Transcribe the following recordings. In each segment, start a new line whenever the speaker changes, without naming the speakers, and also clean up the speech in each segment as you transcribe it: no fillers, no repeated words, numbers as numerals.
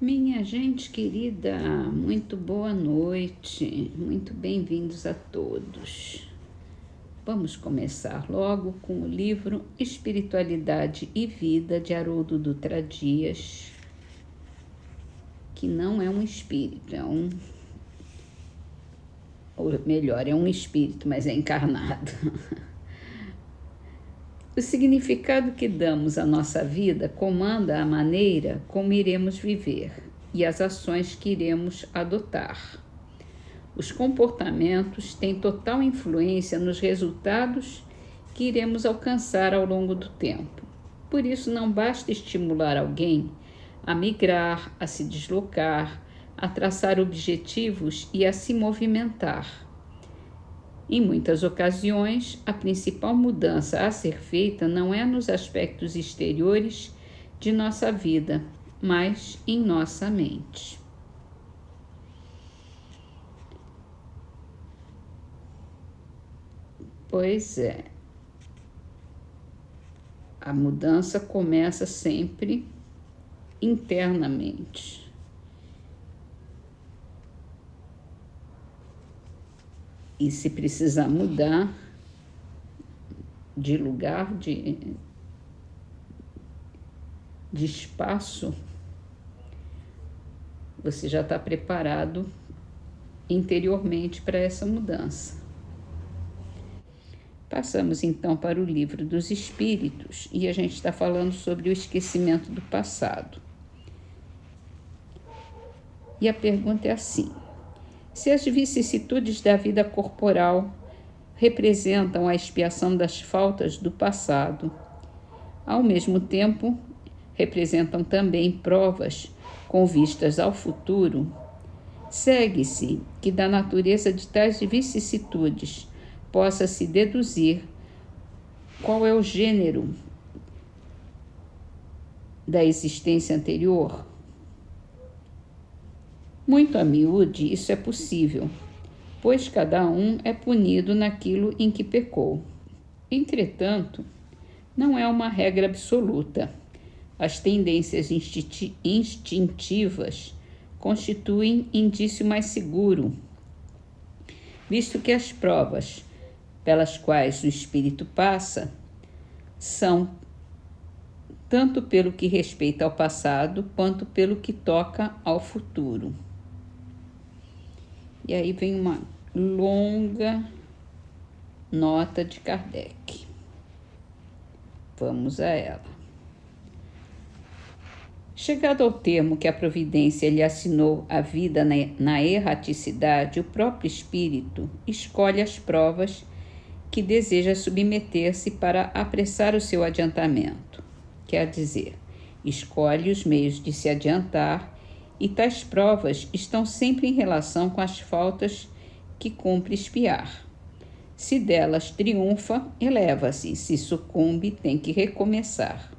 Minha gente querida, muito boa noite, muito bem-vindos a todos. Vamos começar logo com o livro Espiritualidade e Vida, de Haroldo Dutra Dias, que não é um espírito, ou melhor, é um espírito, mas é encarnado. O significado que damos à nossa vida comanda a maneira como iremos viver e as ações que iremos adotar. Os comportamentos têm total influência nos resultados que iremos alcançar ao longo do tempo. Por isso, não basta estimular alguém a migrar, a se deslocar, a traçar objetivos e a se movimentar. Em muitas ocasiões, a principal mudança a ser feita não é nos aspectos exteriores de nossa vida, mas em nossa mente. Pois é, a mudança começa sempre internamente. E se precisar mudar de lugar, de espaço, você já está preparado interiormente para essa mudança. Passamos então para o Livro dos Espíritos e a gente está falando sobre o esquecimento do passado. E a pergunta é assim: se as vicissitudes da vida corporal representam a expiação das faltas do passado, ao mesmo tempo representam também provas com vistas ao futuro, segue-se que da natureza de tais vicissitudes possa-se deduzir qual é o gênero da existência anterior. Muito a miúde, isso é possível, pois cada um é punido naquilo em que pecou. Entretanto, não é uma regra absoluta. As tendências instintivas constituem indício mais seguro, visto que as provas pelas quais o espírito passa são tanto pelo que respeita ao passado quanto pelo que toca ao futuro. E aí vem uma longa nota de Kardec. Vamos a ela. Chegado ao termo que a providência lhe assinou a vida na erraticidade, o próprio espírito escolhe as provas que deseja submeter-se para apressar o seu adiantamento. Quer dizer, escolhe os meios de se adiantar, e tais provas estão sempre em relação com as faltas que cumpre expiar. Se delas triunfa, eleva-se; se sucumbe, tem que recomeçar.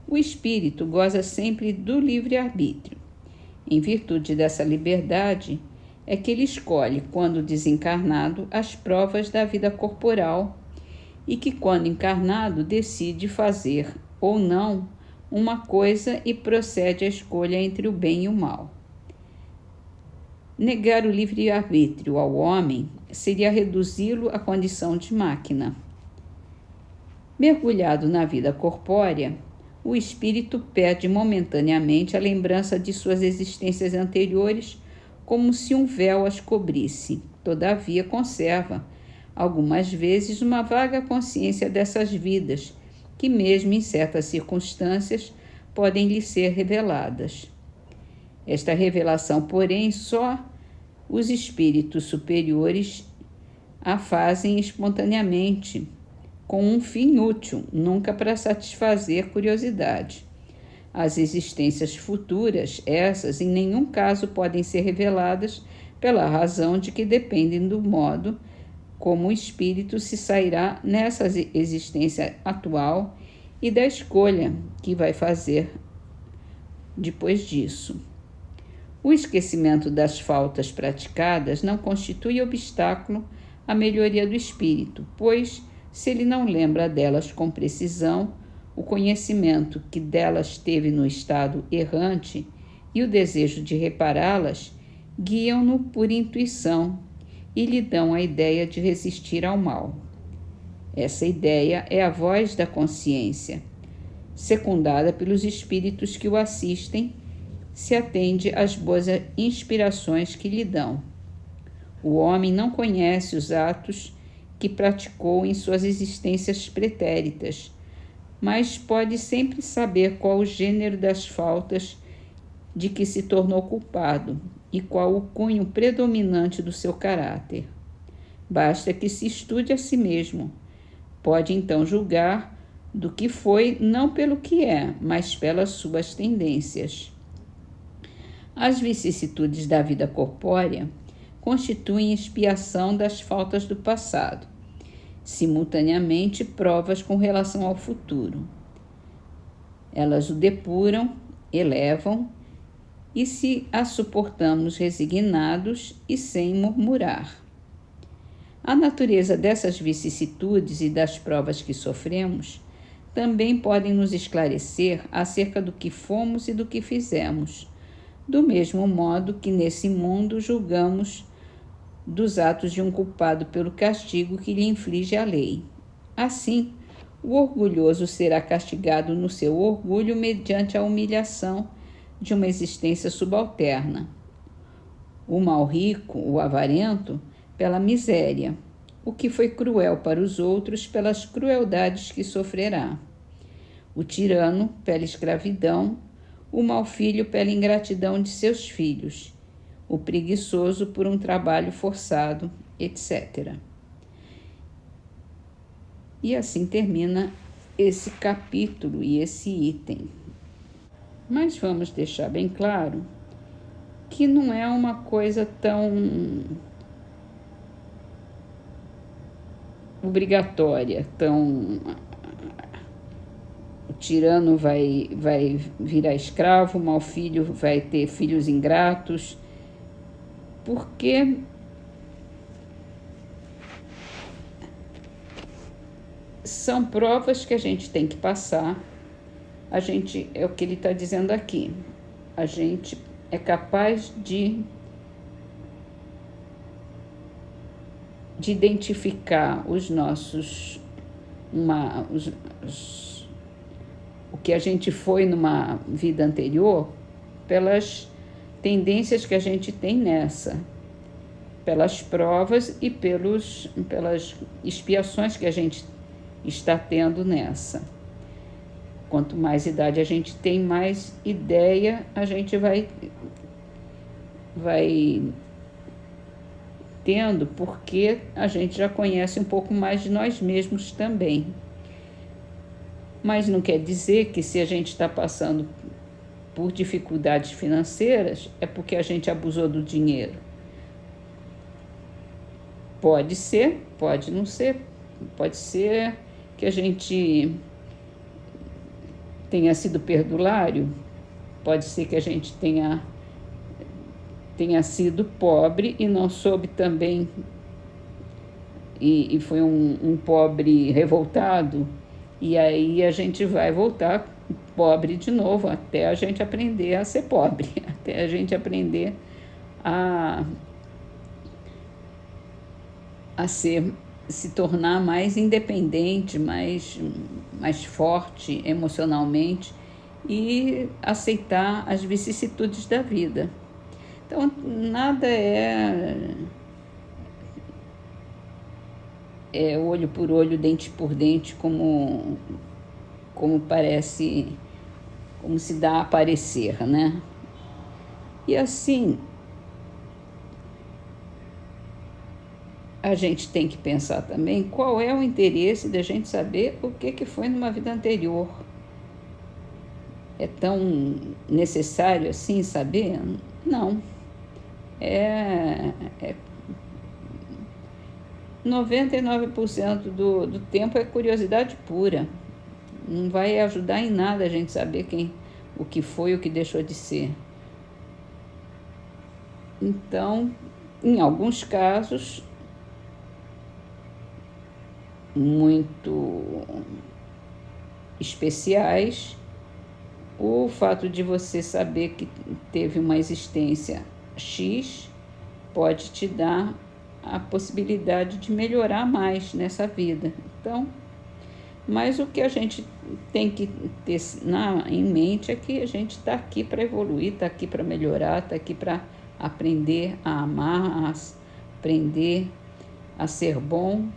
O espírito goza sempre do livre-arbítrio. Em virtude dessa liberdade, é que ele escolhe, quando desencarnado, as provas da vida corporal e que, quando encarnado, decide fazer ou não uma coisa e procede à escolha entre o bem e o mal. Negar o livre-arbítrio ao homem seria reduzi-lo à condição de máquina. Mergulhado na vida corpórea, o espírito perde momentaneamente a lembrança de suas existências anteriores, como se um véu as cobrisse. Todavia, conserva, algumas vezes, uma vaga consciência dessas vidas, que mesmo em certas circunstâncias podem lhe ser reveladas. Esta revelação, porém, só os espíritos superiores a fazem espontaneamente, com um fim útil, nunca para satisfazer curiosidade. As existências futuras, essas, em nenhum caso podem ser reveladas pela razão de que dependem do modo como o espírito se sairá nessa existência atual e da escolha que vai fazer depois disso. O esquecimento das faltas praticadas não constitui obstáculo à melhoria do espírito, pois, se ele não lembra delas com precisão, o conhecimento que delas teve no estado errante e o desejo de repará-las guiam-no por intuição e lhe dão a ideia de resistir ao mal. Essa ideia é a voz da consciência, secundada pelos espíritos que o assistem, se atende às boas inspirações que lhe dão. O homem não conhece os atos que praticou em suas existências pretéritas, mas pode sempre saber qual o gênero das faltas de que se tornou culpado e qual o cunho predominante do seu caráter. Basta que se estude a si mesmo. Pode então julgar do que foi não pelo que é, mas pelas suas tendências. As vicissitudes da vida corpórea constituem expiação das faltas do passado, simultaneamente provas com relação ao futuro. Elas o depuram, elevam, e se a suportamos resignados e sem murmurar. A natureza dessas vicissitudes e das provas que sofremos também podem nos esclarecer acerca do que fomos e do que fizemos, do mesmo modo que nesse mundo julgamos dos atos de um culpado pelo castigo que lhe inflige a lei. Assim, o orgulhoso será castigado no seu orgulho mediante a humilhação de uma existência subalterna. O mal rico, o avarento, pela miséria, o que foi cruel para os outros pelas crueldades que sofrerá. O tirano pela escravidão, o mau filho pela ingratidão de seus filhos, o preguiçoso por um trabalho forçado, etc. E assim termina esse capítulo e esse item. Mas vamos deixar bem claro que não é uma coisa tão obrigatória, tão... O tirano vai virar escravo, o mau filho vai ter filhos ingratos, porque são provas que a gente tem que passar. A gente, é o que ele está dizendo aqui, a gente é capaz de identificar os nossos, o que a gente foi numa vida anterior pelas tendências que a gente tem nessa, pelas provas e pelas expiações que a gente está tendo nessa. Quanto mais idade a gente tem, mais ideia a gente vai tendo, porque a gente já conhece um pouco mais de nós mesmos também. Mas não quer dizer que se a gente está passando por dificuldades financeiras, é porque a gente abusou do dinheiro. Pode ser, pode não ser, pode ser que a gente tenha sido perdulário, pode ser que a gente tenha sido pobre e não soube também, e foi um pobre revoltado, e aí a gente vai voltar pobre de novo, até a gente aprender a ser pobre, até a gente aprender a se tornar mais independente, mais forte emocionalmente e aceitar as vicissitudes da vida. Então, nada é olho por olho, dente por dente, como parece, como se dá a parecer, né? E assim, a gente tem que pensar também qual é o interesse da gente saber o que foi numa vida anterior. É tão necessário assim saber? Não. 99% do tempo é curiosidade pura. Não vai ajudar em nada a gente saber o que foi, o que deixou de ser. Então, em alguns casos muito especiais, O fato de você saber que teve uma existência X pode te dar a possibilidade de melhorar mais nessa vida. Então, mas o que a gente tem que ter em mente é que a gente está aqui para evoluir, está aqui para melhorar, está aqui para aprender a amar, a aprender a ser bom,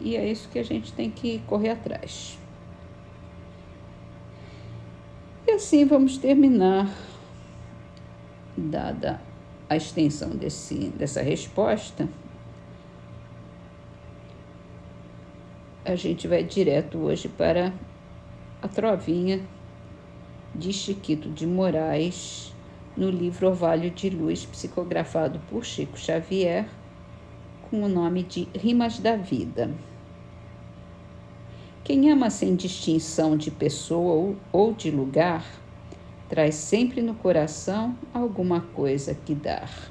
e é isso que a gente tem que correr atrás. E assim vamos terminar, dada a extensão dessa resposta. A gente vai direto hoje para a trovinha de Chiquito de Moraes, no livro Orvalho de Luz, psicografado por Chico Xavier, com o nome de Rimas da Vida. Quem ama sem distinção de pessoa ou de lugar, traz sempre no coração alguma coisa que dar.